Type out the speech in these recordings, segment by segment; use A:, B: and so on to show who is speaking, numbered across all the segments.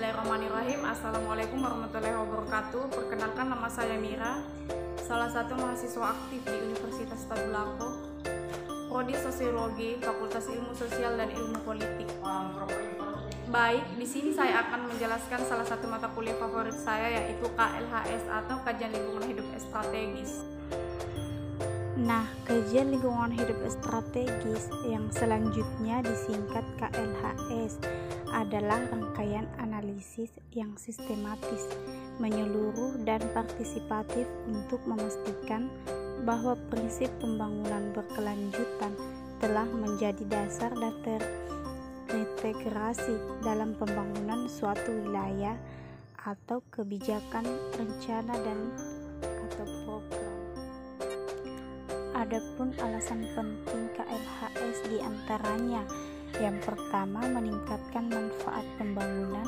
A: Bismillahirrahmanirrahim. Assalamualaikum warahmatullahi wabarakatuh. Perkenalkan, nama saya Mira, salah satu mahasiswa aktif di Universitas Tadulako, Prodi Sosiologi, Fakultas Ilmu Sosial dan Ilmu Politik. Baik, di sini saya akan menjelaskan salah satu mata kuliah favorit saya, yaitu KLHS atau Kajian Lingkungan Hidup Strategis.
B: Nah, kajian lingkungan hidup strategis yang selanjutnya disingkat KLHS adalah rangkaian analisis yang sistematis, menyeluruh dan partisipatif untuk memastikan bahwa prinsip pembangunan berkelanjutan telah menjadi dasar dan terintegrasi dalam pembangunan suatu wilayah atau kebijakan, rencana dan atau program. Adapun alasan penting KLHS diantaranya: yang pertama, meningkatkan manfaat pembangunan;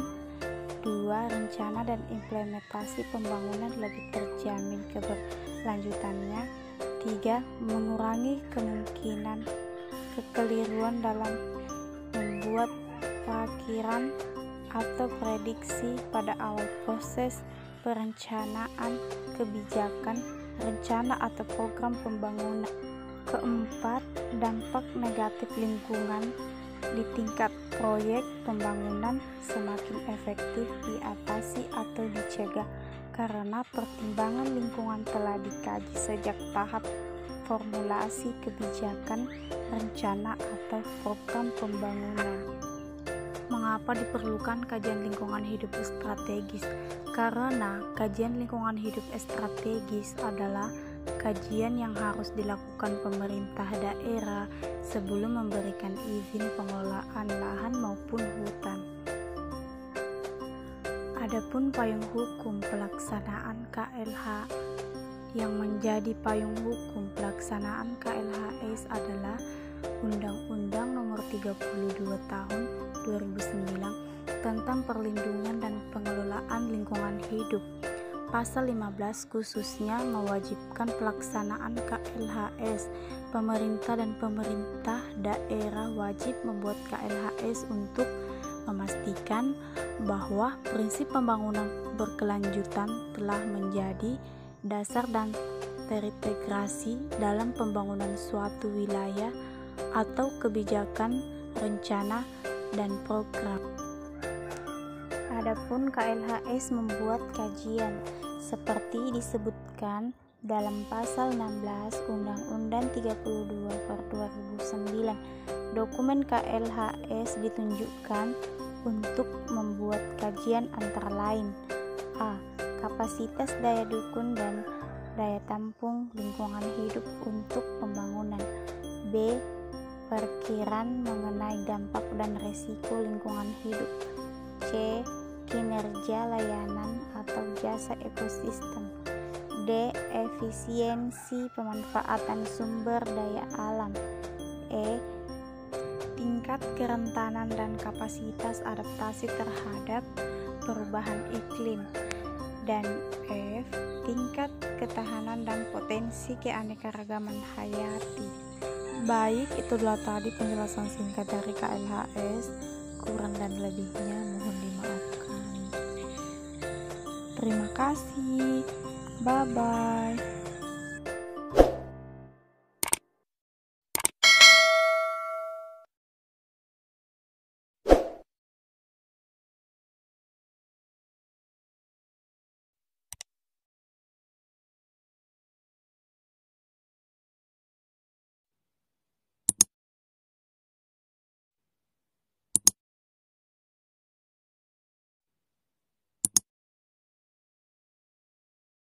B: dua, rencana dan implementasi pembangunan lebih terjamin keberlanjutannya; tiga, mengurangi kemungkinan kekeliruan dalam membuat perakhiran atau prediksi pada awal proses perencanaan kebijakan, rencana atau program pembangunan. Keempat, dampak negatif lingkungan di tingkat proyek pembangunan semakin efektif diatasi atau dicegah karena pertimbangan lingkungan telah dikaji sejak tahap formulasi kebijakan, rencana atau program pembangunan. Mengapa diperlukan kajian lingkungan hidup strategis? Karena kajian lingkungan hidup strategis adalah kajian yang harus dilakukan pemerintah daerah sebelum memberikan izin pengelolaan lahan maupun hutan. Adapun payung hukum pelaksanaan KLH, yang menjadi payung hukum pelaksanaan KLHS adalah Undang-Undang Nomor 32 Tahun 2009 tentang Perlindungan dan Pengelolaan Lingkungan Hidup. Pasal 15 khususnya mewajibkan pelaksanaan KLHS. Pemerintah dan pemerintah daerah wajib membuat KLHS untuk memastikan bahwa prinsip pembangunan berkelanjutan telah menjadi dasar dan terintegrasi dalam pembangunan suatu wilayah atau kebijakan, rencana, dan program. Adapun KLHS membuat kajian seperti disebutkan dalam pasal 16 Undang-Undang 32/2009. Dokumen KLHS ditunjukkan untuk membuat kajian antara lain: A. Kapasitas daya dukung dan daya tampung lingkungan hidup untuk pembangunan; B. Perkiraan mengenai dampak dan resiko lingkungan hidup; C. Kinerja layanan atau jasa ekosistem; D. Efisiensi pemanfaatan sumber daya alam; E. Tingkat kerentanan dan kapasitas adaptasi terhadap perubahan iklim; dan F. Tingkat ketahanan dan potensi keanekaragaman hayati. Baik, itulah tadi penjelasan singkat dari KLHS. Kurang dan lebihnya mohon dimaafkan. Terima kasih. Bye-bye.